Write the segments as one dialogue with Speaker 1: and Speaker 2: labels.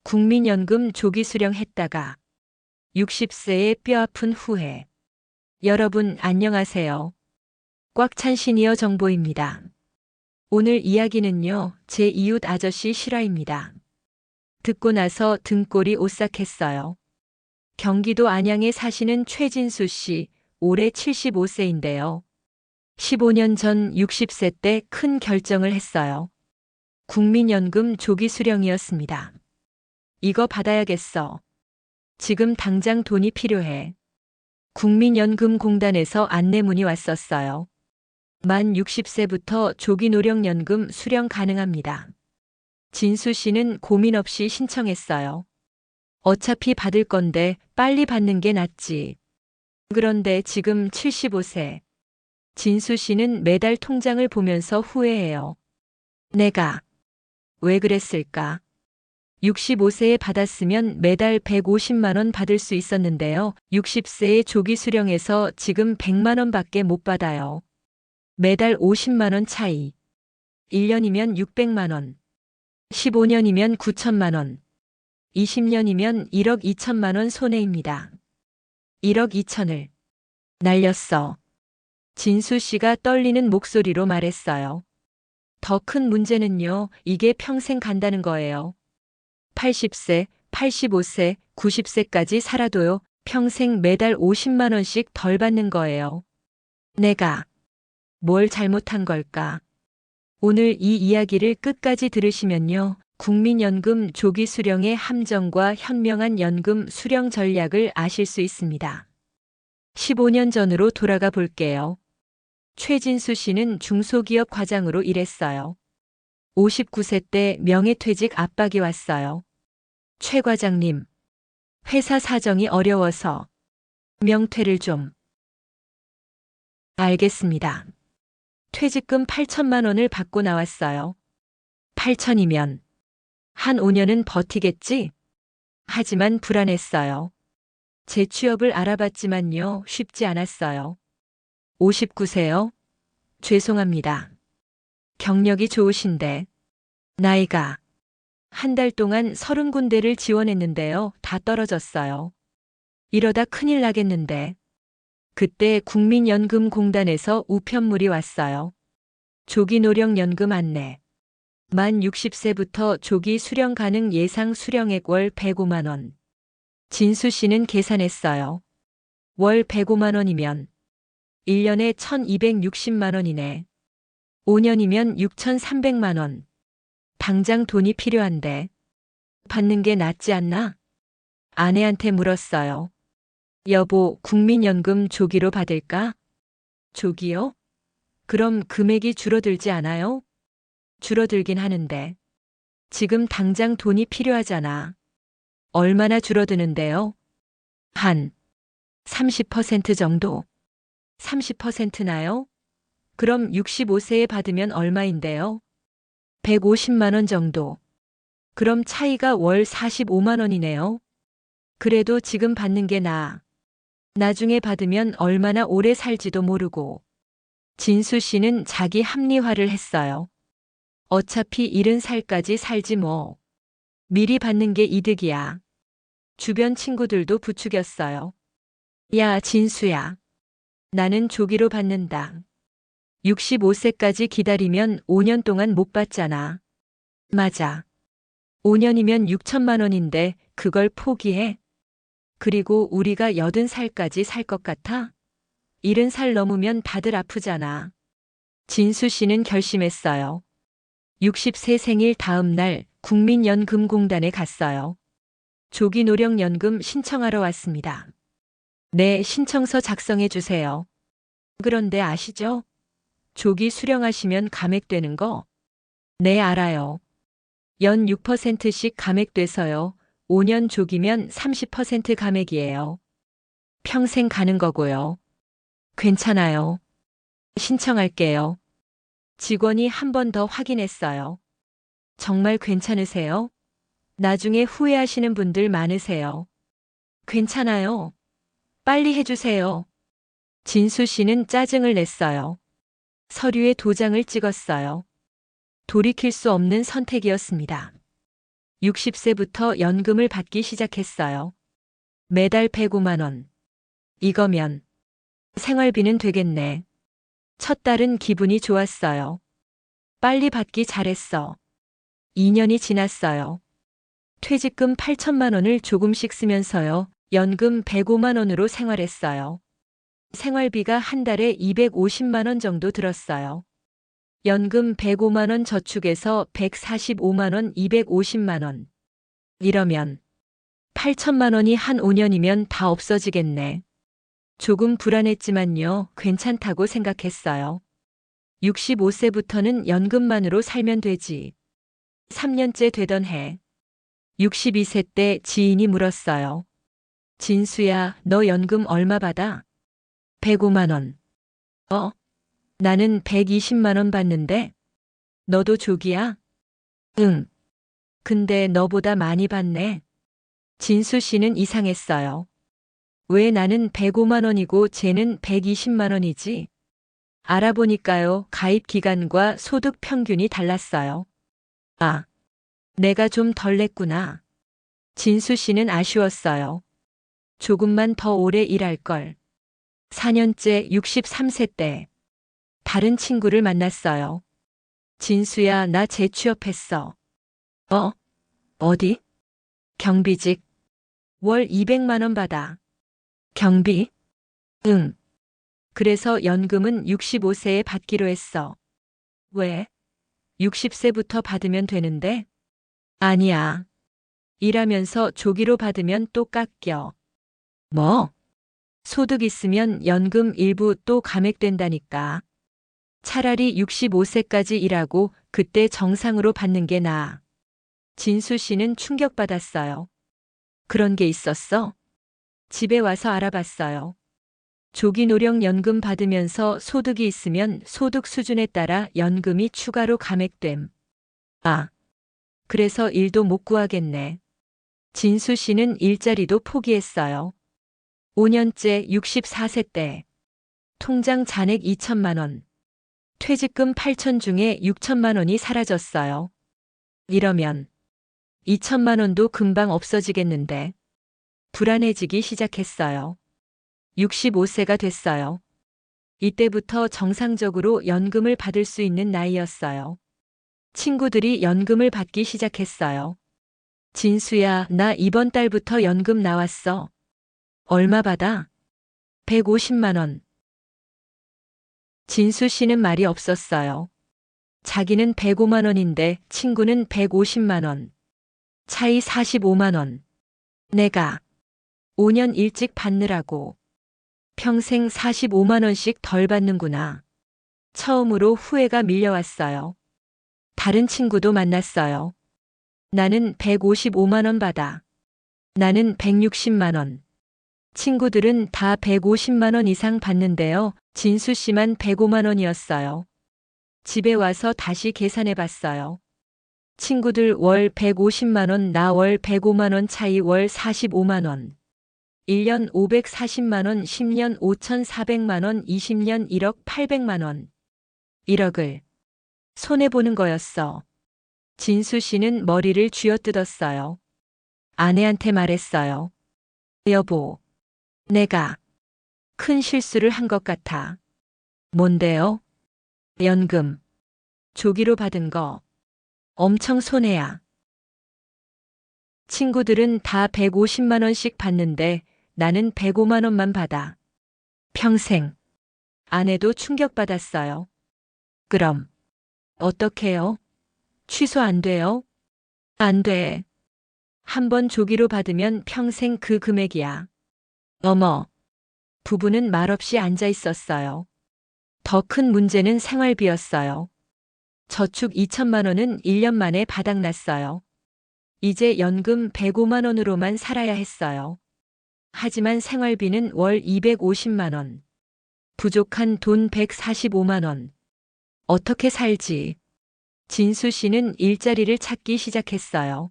Speaker 1: 국민연금 조기 수령했다가 60세에 뼈아픈 후에. 여러분 안녕하세요. 꽉 찬 시니어 정보입니다. 오늘 이야기는요, 제 이웃 아저씨 실화입니다. 듣고 나서 등골이 오싹했어요. 경기도 안양에 사시는 최진수 씨, 올해 75세인데요. 15년 전 60세 때 큰 결정을 했어요. 국민연금 조기 수령이었습니다. 이거 받아야겠어. 지금 당장 돈이 필요해. 국민연금공단에서 안내문이 왔었어요. 만 60세부터 조기노령연금 수령 가능합니다. 진수 씨는 고민 없이 신청했어요. 어차피 받을 건데 빨리 받는 게 낫지. 그런데 지금 75세. 진수 씨는 매달 통장을 보면서 후회해요. 내가 왜 그랬을까? 65세에 받았으면 매달 150만 원 받을 수 있었는데요. 60세에 조기 수령해서 지금 100만 원밖에 못 받아요. 매달 50만 원 차이. 1년이면 600만 원. 15년이면 9천만 원. 20년이면 1억 2천만 원 손해입니다. 1억 2천을 날렸어. 진수 씨가 떨리는 목소리로 말했어요. 더 큰 문제는요, 이게 평생 간다는 거예요. 80세, 85세, 90세까지 살아도요, 평생 매달 50만 원씩 덜 받는 거예요. 내가 뭘 잘못한 걸까? 오늘 이 이야기를 끝까지 들으시면요, 국민연금 조기 수령의 함정과 현명한 연금 수령 전략을 아실 수 있습니다. 15년 전으로 돌아가 볼게요. 최진수 씨는 중소기업 과장으로 일했어요. 59세 때 명예퇴직 압박이 왔어요. 최 과장님, 회사 사정이 어려워서 명퇴를 좀. 알겠습니다. 퇴직금 8천만 원을 받고 나왔어요. 8천이면 한 5년은 버티겠지? 하지만 불안했어요. 재취업을 알아봤지만요, 쉽지 않았어요. 59세요? 죄송합니다. 경력이 좋으신데. 나이가. 한 달 동안 30군데를 지원했는데요. 다 떨어졌어요. 이러다 큰일 나겠는데. 그때 국민연금공단에서 우편물이 왔어요. 조기노령연금 안내. 만 60세부터 조기 수령 가능 예상 수령액 월 105만 원. 진수 씨는 계산했어요. 월 105만 원이면 1년에 1260만 원이네. 5년이면 6300만 원. 당장 돈이 필요한데 받는 게 낫지 않나? 아내한테 물었어요. 여보, 국민연금 조기로 받을까? 조기요? 그럼 금액이 줄어들지 않아요? 줄어들긴 하는데 지금 당장 돈이 필요하잖아. 얼마나 줄어드는데요? 한 30% 정도. 30%나요? 그럼 65세에 받으면 얼마인데요? 150만 원 정도. 그럼 차이가 월 45만 원이네요. 그래도 지금 받는 게 나아. 나중에 받으면 얼마나 오래 살지도 모르고. 진수 씨는 자기 합리화를 했어요. 어차피 70살까지 살지 뭐. 미리 받는 게 이득이야. 주변 친구들도 부추겼어요. 야, 진수야. 나는 조기로 받는다. 65세까지 기다리면 5년 동안 못 받잖아. 맞아. 5년이면 6천만 원인데 그걸 포기해? 그리고 우리가 80살까지 살 것 같아? 70살 넘으면 다들 아프잖아. 진수 씨는 결심했어요. 60세 생일 다음 날 국민연금공단에 갔어요. 조기노령연금 신청하러 왔습니다. 네, 신청서 작성해 주세요. 그런데 아시죠? 조기 수령하시면 감액되는 거? 네, 알아요. 연 6%씩 감액돼서요. 5년 조기면 30% 감액이에요. 평생 가는 거고요. 괜찮아요. 신청할게요. 직원이 한 번 더 확인했어요. 정말 괜찮으세요? 나중에 후회하시는 분들 많으세요. 괜찮아요. 빨리 해주세요. 진수 씨는 짜증을 냈어요. 서류에 도장을 찍었어요. 돌이킬 수 없는 선택이었습니다. 60세부터 연금을 받기 시작했어요. 매달 105만 원. 이거면 생활비는 되겠네. 첫 달은 기분이 좋았어요. 빨리 받기 잘했어. 2년이 지났어요. 퇴직금 8천만 원을 조금씩 쓰면서요. 연금 105만 원으로 생활했어요. 생활비가 한 달에 250만 원 정도 들었어요. 연금 105만 원 저축해서 145만 원, 250만 원. 이러면 8천만 원이 한 5년이면 다 없어지겠네. 조금 불안했지만요. 괜찮다고 생각했어요. 65세부터는 연금만으로 살면 되지. 3년째 되던 해. 62세 때 지인이 물었어요. 진수야, 너 연금 얼마 받아? 105만 원. 나는 120만 원 받는데? 너도 조기야? 응. 근데 너보다 많이 받네. 진수 씨는 이상했어요. 왜 나는 105만 원이고 쟤는 120만 원이지? 알아보니까요, 가입 기간과 소득 평균이 달랐어요. 아, 내가 좀 덜 냈구나. 진수 씨는 아쉬웠어요. 조금만 더 오래 일할 걸. 4년째 63세 때 다른 친구를 만났어요. 진수야, 나 재취업했어. 어디? 경비직. 월 200만 원 받아. 경비? 응. 그래서 연금은 65세에 받기로 했어. 왜? 60세부터 받으면 되는데? 아니야. 일하면서 조기로 받으면 또 깎여. 뭐? 소득 있으면 연금 일부 또 감액된다니까. 차라리 65세까지 일하고 그때 정상으로 받는 게 나아. 진수 씨는 충격받았어요. 그런 게 있었어? 집에 와서 알아봤어요. 조기 노령연금 받으면서 소득이 있으면 소득 수준에 따라 연금이 추가로 감액됨. 아, 그래서 일도 못 구하겠네. 진수 씨는 일자리도 포기했어요. 5년째 64세 때 통장 잔액 2천만 원, 퇴직금 8천 중에 6천만 원이 사라졌어요. 이러면 2천만 원도 금방 없어지겠는데. 불안해지기 시작했어요. 65세가 됐어요. 이때부터 정상적으로 연금을 받을 수 있는 나이였어요. 친구들이 연금을 받기 시작했어요. 진수야, 나 이번 달부터 연금 나왔어. 얼마 받아? 150만 원. 진수 씨는 말이 없었어요. 자기는 105만 원인데 친구는 150만 원. 차이 45만 원. 내가 5년 일찍 받느라고 평생 45만 원씩 덜 받는구나. 처음으로 후회가 밀려왔어요. 다른 친구도 만났어요. 나는 155만 원 받아. 나는 160만 원. 친구들은 다 150만 원 이상 받는데요. 진수 씨만 105만 원이었어요. 집에 와서 다시 계산해 봤어요. 친구들 월 150만 원, 나 월 105만 원 차이 월 45만 원. 1년 540만 원, 10년 5,400만 원, 20년 1억 800만 원. 1억을 손해보는 거였어. 진수 씨는 머리를 쥐어뜯었어요. 아내한테 말했어요. 여보, 내가 큰 실수를 한 것 같아. 뭔데요? 연금. 조기로 받은 거. 엄청 손해야. 친구들은 다 150만 원씩 받는데 나는 105만 원만 받아. 평생. 아내도 충격받았어요. 그럼 어떡해요? 취소 안 돼요? 안 돼. 한 번 조기로 받으면 평생 그 금액이야. 어머. 부부는 말없이 앉아 있었어요. 더 큰 문제는 생활비였어요. 저축 2천만 원은 1년 만에 바닥났어요. 이제 연금 105만 원으로만 살아야 했어요. 하지만 생활비는 월 250만 원. 부족한 돈 145만 원. 어떻게 살지? 진수 씨는 일자리를 찾기 시작했어요.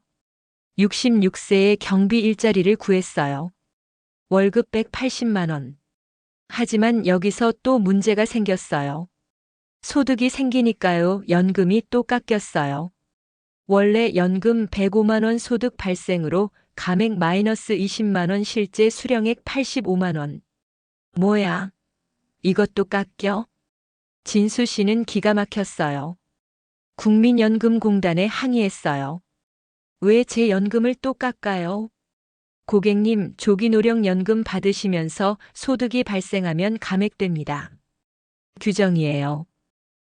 Speaker 1: 66세에 경비 일자리를 구했어요. 월급 180만 원. 하지만 여기서 또 문제가 생겼어요. 소득이 생기니까요. 연금이 또 깎였어요. 원래 연금 105만 원 소득 발생으로 감액 마이너스 20만 원 실제 수령액 85만 원. 뭐야? 이것도 깎여? 진수 씨는 기가 막혔어요. 국민연금공단에 항의했어요. 왜 제 연금을 또 깎아요? 고객님, 조기노령연금 받으시면서 소득이 발생하면 감액됩니다. 규정이에요.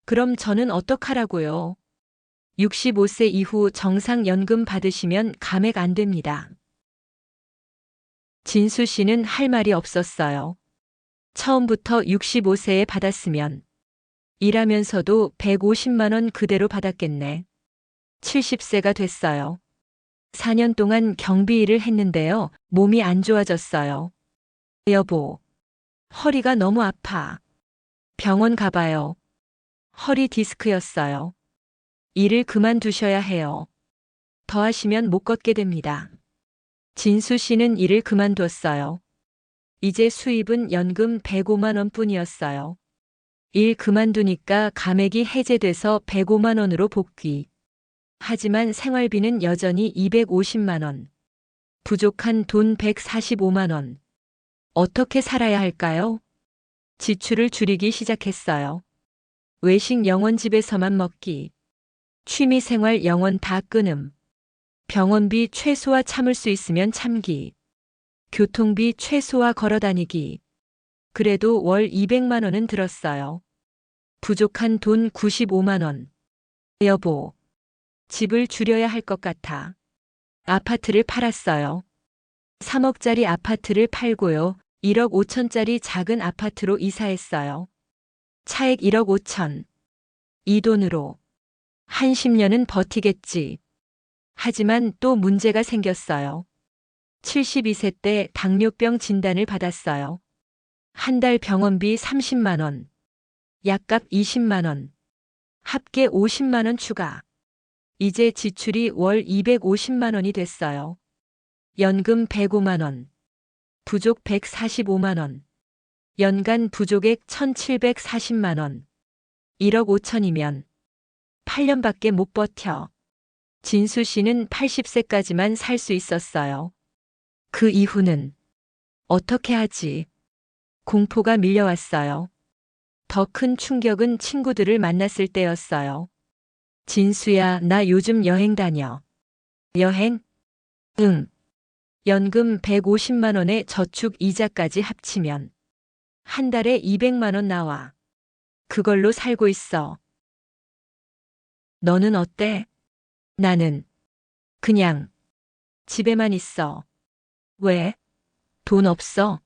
Speaker 1: 그럼 저는 어떡하라고요? 65세 이후 정상연금 받으시면 감액 안 됩니다. 진수 씨는 할 말이 없었어요. 처음부터 65세에 받았으면 일하면서도 150만 원 그대로 받았겠네. 70세가 됐어요. 4년 동안 경비 일을 했는데요. 몸이 안 좋아졌어요. 여보, 허리가 너무 아파. 병원 가봐요. 허리 디스크였어요. 일을 그만두셔야 해요. 더 하시면 못 걷게 됩니다. 진수 씨는 일을 그만뒀어요. 이제 수입은 연금 105만 원뿐이었어요. 일 그만두니까 감액이 해제돼서 105만 원으로 복귀. 하지만 생활비는 여전히 250만 원. 부족한 돈 145만 원. 어떻게 살아야 할까요? 지출을 줄이기 시작했어요. 외식 영원 집에서만 먹기. 취미생활 영원 다 끊음. 병원비 최소화 참을 수 있으면 참기. 교통비 최소화 걸어다니기. 그래도 월 200만 원은 들었어요. 부족한 돈 95만 원. 여보, 집을 줄여야 할 것 같아. 아파트를 팔았어요. 3억짜리 아파트를 팔고요. 1억 5천짜리 작은 아파트로 이사했어요. 차액 1억 5천. 이 돈으로 한 10년은 버티겠지. 하지만 또 문제가 생겼어요. 72세 때 당뇨병 진단을 받았어요. 한 달 병원비 30만 원. 약값 20만 원. 합계 50만 원 추가. 이제 지출이 월 250만 원이 됐어요. 연금 105만 원. 부족 145만 원. 연간 부족액 1740만 원. 1억 5천이면 8년밖에 못 버텨. 진수 씨는 80세까지만 살 수 있었어요. 그 이후는 어떻게 하지? 공포가 밀려왔어요. 더 큰 충격은 친구들을 만났을 때였어요. 진수야, 나 요즘 여행 다녀. 여행? 응. 연금 150만 원에 저축 이자까지 합치면 한 달에 200만 원 나와. 그걸로 살고 있어. 너는 어때? 나는 그냥 집에만 있어. 왜? 돈 없어?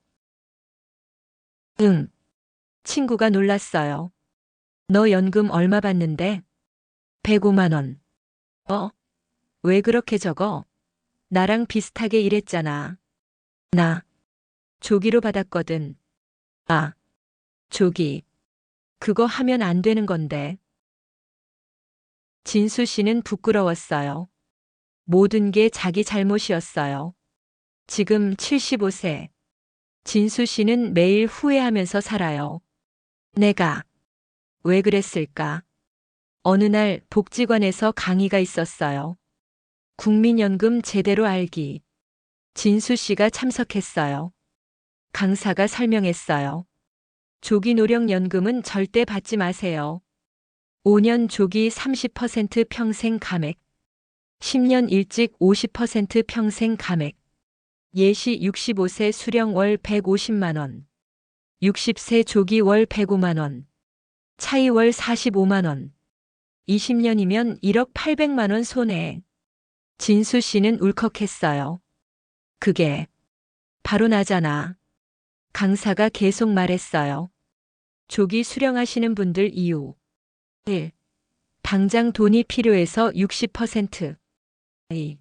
Speaker 1: 응. 친구가 놀랐어요. 너 연금 얼마 받는데? 105만 원. 왜 그렇게 적어? 나랑 비슷하게 일했잖아. 나 조기로 받았거든. 아, 조기. 그거 하면 안 되는 건데. 진수 씨는 부끄러웠어요. 모든 게 자기 잘못이었어요. 지금 75세. 진수 씨는 매일 후회하면서 살아요. 내가 왜 그랬을까? 어느 날 복지관에서 강의가 있었어요. 국민연금 제대로 알기. 진수 씨가 참석했어요. 강사가 설명했어요. 조기노령연금은 절대 받지 마세요. 5년 조기 30% 평생 감액. 10년 일찍 50% 평생 감액. 예시 65세 수령 월 150만 원. 60세 조기 월 105만 원. 차이 월 45만 원. 20년이면 1억 800만 원 손해. 진수 씨는 울컥했어요. 그게 바로 나잖아. 강사가 계속 말했어요. 조기 수령하시는 분들 이유. 1. 당장 돈이 필요해서 60%. 2.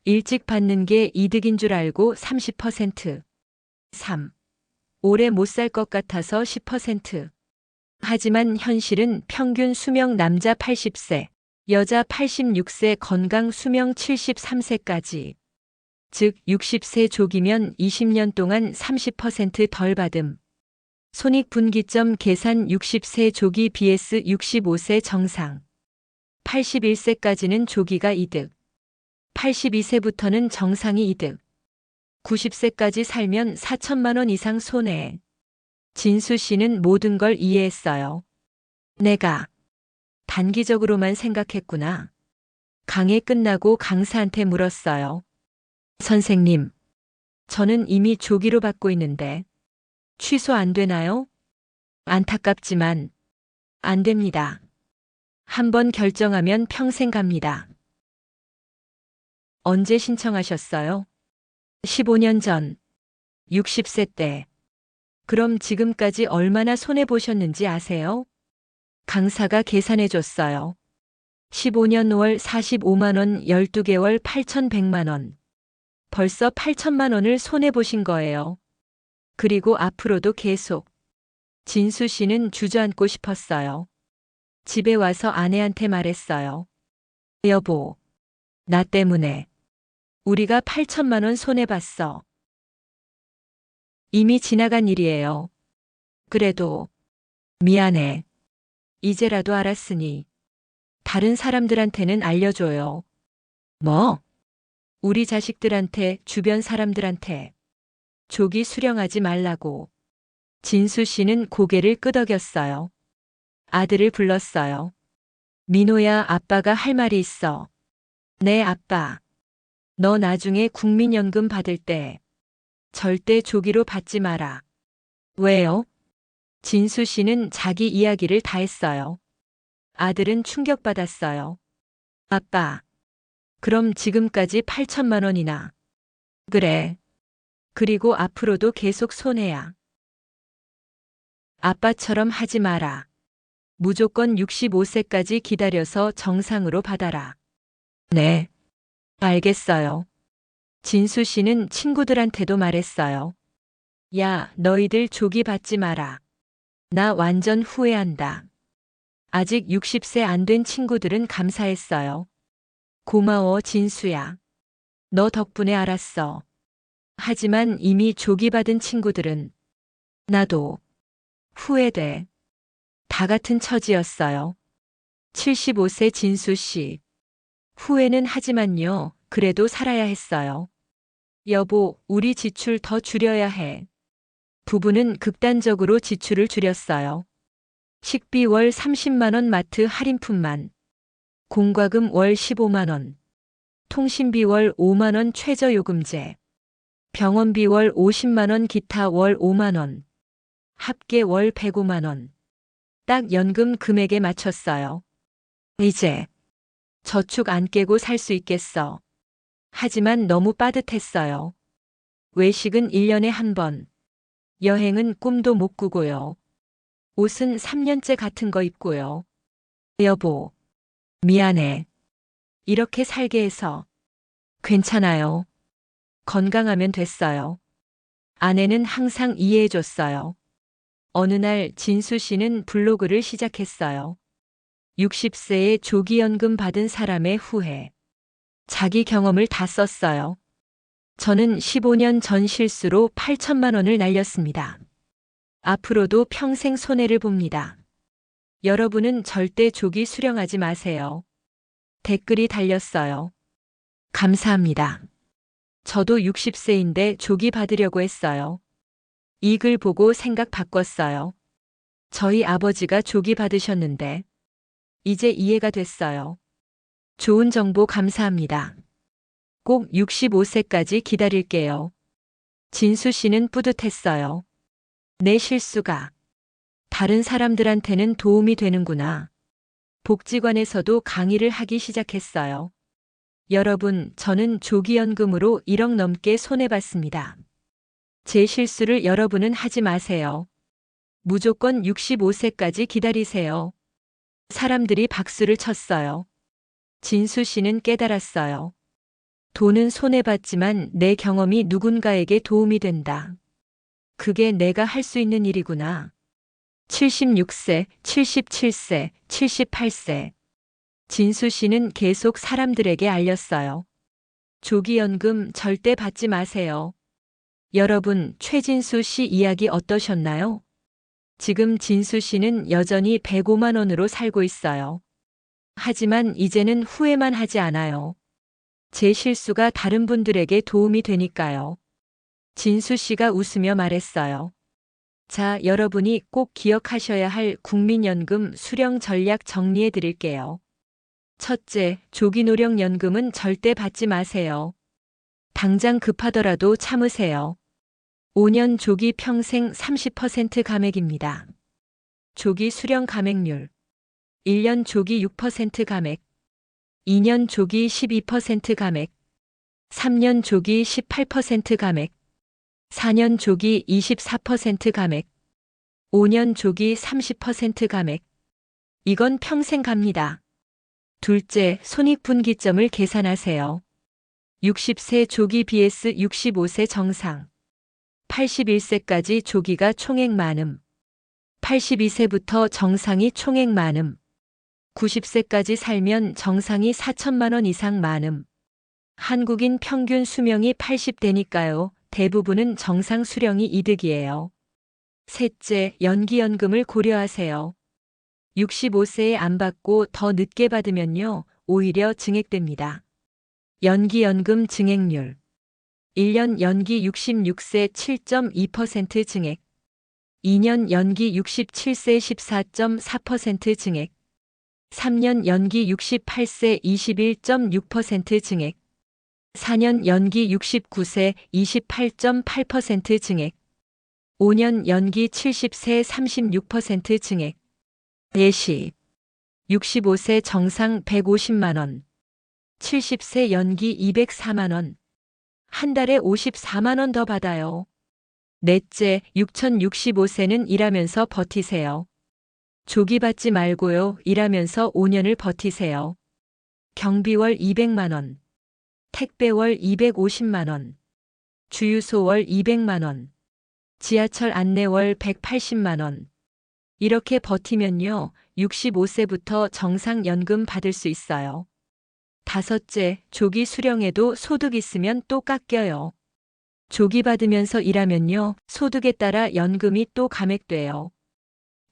Speaker 1: 일찍 받는 게 이득인 줄 알고 30%. 3. 오래 못 살 것 같아서 10%. 하지만 현실은 평균 수명 남자 80세, 여자 86세, 건강 수명 73세까지. 즉 60세 조기면 20년 동안 30%덜 받음. 손익분기점 계산 60세 조기 vs 65세 정상. 81세까지는 조기가 이득. 82세부터는 정상이 이득. 90세까지 살면 4천만 원 이상 손해. 진수 씨는 모든 걸 이해했어요. 내가 단기적으로만 생각했구나. 강의 끝나고 강사한테 물었어요. 선생님, 저는 이미 조기로 받고 있는데 취소 안 되나요? 안타깝지만 안 됩니다. 한번 결정하면 평생 갑니다. 언제 신청하셨어요? 15년 전, 60세 때. 그럼 지금까지 얼마나 손해보셨는지 아세요? 강사가 계산해 줬어요. 15년 5월 45만 원, 12개월 8,100만 원. 벌써 8천만 원을 손해보신 거예요. 그리고 앞으로도 계속. 진수 씨는 주저앉고 싶었어요. 집에 와서 아내한테 말했어요. 여보, 나 때문에 우리가 8천만 원 손해봤어. 이미 지나간 일이에요. 그래도 미안해. 이제라도 알았으니 다른 사람들한테는 알려줘요. 뭐? 우리 자식들한테, 주변 사람들한테. 조기 수령하지 말라고. 진수 씨는 고개를 끄덕였어요. 아들을 불렀어요. 민호야, 아빠가 할 말이 있어. 네, 아빠. 너 나중에 국민연금 받을 때 절대 조기로 받지 마라. 왜요? 진수 씨는 자기 이야기를 다 했어요. 아들은 충격받았어요. 아빠, 그럼 지금까지 8천만 원이나. 그래. 그리고 앞으로도 계속 손해야. 아빠처럼 하지 마라. 무조건 65세까지 기다려서 정상으로 받아라. 네. 알겠어요. 진수 씨는 친구들한테도 말했어요. 야, 너희들 조기 받지 마라. 나 완전 후회한다. 아직 60세 안 된 친구들은 감사했어요. 고마워, 진수야. 너 덕분에 알았어. 하지만 이미 조기 받은 친구들은 나도 후회돼. 다 같은 처지였어요. 75세 진수 씨. 후회는 하지만요, 그래도 살아야 했어요. 여보, 우리 지출 더 줄여야 해. 부부는 극단적으로 지출을 줄였어요. 식비 월 30만 원, 마트 할인품만. 공과금 월 15만 원. 통신비 월 5만 원, 최저요금제. 병원비 월 50만 원, 기타 월 5만 원. 합계 월 105만 원. 딱 연금 금액에 맞췄어요. 이제 저축 안 깨고 살 수 있겠어. 하지만 너무 빠듯했어요. 외식은 1년에 한 번. 여행은 꿈도 못 꾸고요. 옷은 3년째 같은 거 입고요. 여보, 미안해. 이렇게 살게 해서. 괜찮아요. 건강하면 됐어요. 아내는 항상 이해해줬어요. 어느 날 진수 씨는 블로그를 시작했어요. 60세에 조기연금 받은 사람의 후회. 자기 경험을 다 썼어요. 저는 15년 전 실수로 8천만 원을 날렸습니다. 앞으로도 평생 손해를 봅니다. 여러분은 절대 조기 수령하지 마세요. 댓글이 달렸어요. 감사합니다. 저도 60세인데 조기 받으려고 했어요. 이 글 보고 생각 바꿨어요. 저희 아버지가 조기 받으셨는데 이제 이해가 됐어요. 좋은 정보 감사합니다. 꼭 65세까지 기다릴게요. 진수 씨는 뿌듯했어요. 내 실수가 다른 사람들한테는 도움이 되는구나. 복지관에서도 강의를 하기 시작했어요. 여러분, 저는 조기연금으로 1억 넘게 손해봤습니다. 제 실수를 여러분은 하지 마세요. 무조건 65세까지 기다리세요. 사람들이 박수를 쳤어요. 진수 씨는 깨달았어요. 돈은 손해봤지만 내 경험이 누군가에게 도움이 된다. 그게 내가 할 수 있는 일이구나. 76세, 77세, 78세. 진수 씨는 계속 사람들에게 알렸어요. 조기연금 절대 받지 마세요. 여러분, 최진수 씨 이야기 어떠셨나요? 지금 진수 씨는 여전히 105만 원으로 살고 있어요. 하지만 이제는 후회만 하지 않아요. 제 실수가 다른 분들에게 도움이 되니까요. 진수 씨가 웃으며 말했어요. 자, 여러분이 꼭 기억하셔야 할 국민연금 수령 전략 정리해 드릴게요. 첫째, 조기노령연금은 절대 받지 마세요. 당장 급하더라도 참으세요. 5년 조기 평생 30% 감액입니다. 조기 수령 감액률. 1년 조기 6% 감액. 2년 조기 12% 감액. 3년 조기 18% 감액. 4년 조기 24% 감액. 5년 조기 30% 감액. 이건 평생 갑니다. 둘째, 손익분기점을 계산하세요. 60세 조기 vs 65세 정상. 81세까지 조기가 총액 만음. 82세부터 정상이 총액 만음. 90세까지 살면 정상이 4천만 원 이상 만음. 한국인 평균 수명이 80대니까요. 대부분은 정상 수령이 이득이에요. 셋째, 연기연금을 고려하세요. 65세에 안 받고 더 늦게 받으면요, 오히려 증액됩니다. 연기연금 증액률. 1년 연기 66세 7.2% 증액. 2년 연기 67세 14.4% 증액. 3년 연기 68세 21.6% 증액. 4년 연기 69세 28.8% 증액. 5년 연기 70세 36% 증액. 예시. 65세 정상 150만 원. 70세 연기 204만 원. 한 달에 54만 원 더 받아요. 넷째, 6065세는 일하면서 버티세요. 조기 받지 말고요. 일하면서 5년을 버티세요. 경비월 200만 원. 택배월 250만 원. 주유소월 200만 원. 지하철 안내월 180만 원. 이렇게 버티면요, 65세부터 정상연금 받을 수 있어요. 다섯째, 조기 수령에도 소득 있으면 또 깎여요. 조기 받으면서 일하면요, 소득에 따라 연금이 또 감액돼요.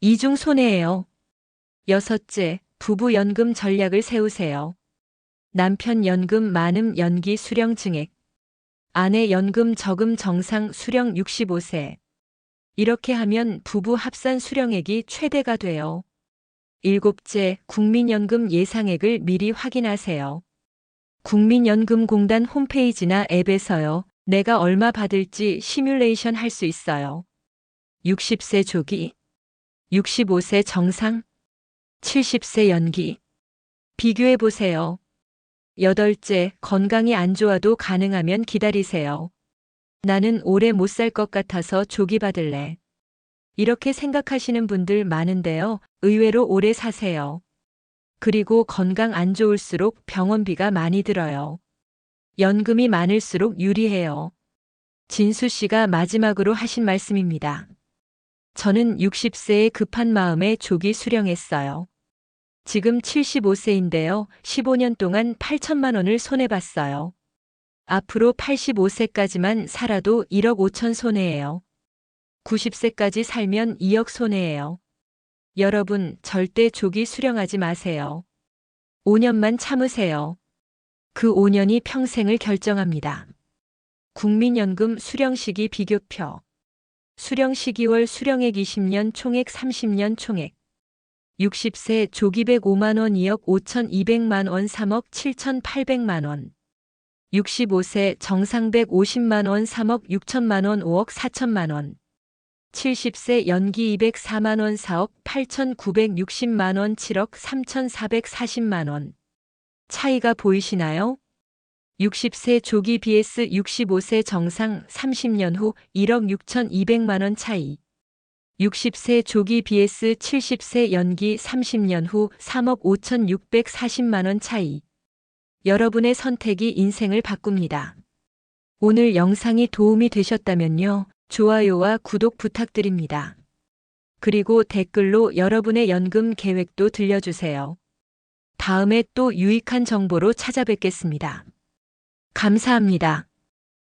Speaker 1: 이중 손해예요. 여섯째, 부부 연금 전략을 세우세요. 남편 연금 만음 연기 수령 증액. 아내 연금 저금 정상 수령 65세. 이렇게 하면 부부 합산 수령액이 최대가 돼요. 일곱째, 국민연금 예상액을 미리 확인하세요. 국민연금공단 홈페이지나 앱에서요, 내가 얼마 받을지 시뮬레이션 할 수 있어요. 60세 조기, 65세 정상, 70세 연기. 비교해 보세요. 여덟째, 건강이 안 좋아도 가능하면 기다리세요. 나는 오래 못 살 것 같아서 조기 받을래. 이렇게 생각하시는 분들 많은데요. 의외로 오래 사세요. 그리고 건강 안 좋을수록 병원비가 많이 들어요. 연금이 많을수록 유리해요. 진수 씨가 마지막으로 하신 말씀입니다. 저는 60세에 급한 마음에 조기 수령했어요. 지금 75세인데요. 15년 동안 8천만 원을 손해봤어요. 앞으로 85세까지만 살아도 1억 5천 손해예요. 90세까지 살면 2억 손해예요. 여러분, 절대 조기 수령하지 마세요. 5년만 참으세요. 그 5년이 평생을 결정합니다. 국민연금 수령시기 비교표. 수령 시기월 수령액 20년 총액 30년 총액. 60세 조기 105만 원 2억 5,200만 원 3억 7,800만 원. 65세 정상 150만 원 3억 6천만 원 5억 4천만 원. 70세 연기 204만 원 4억 8,960만 원 7억 3,440만 원. 차이가 보이시나요? 60세 조기 vs 65세 정상 30년 후 1억 6,200만 원 차이. 60세 조기 vs 70세 연기 30년 후 3억 5,640만 원 차이. 여러분의 선택이 인생을 바꿉니다. 오늘 영상이 도움이 되셨다면요. 좋아요와 구독 부탁드립니다. 그리고 댓글로 여러분의 연금 계획도 들려주세요. 다음에 또 유익한 정보로 찾아뵙겠습니다. 감사합니다.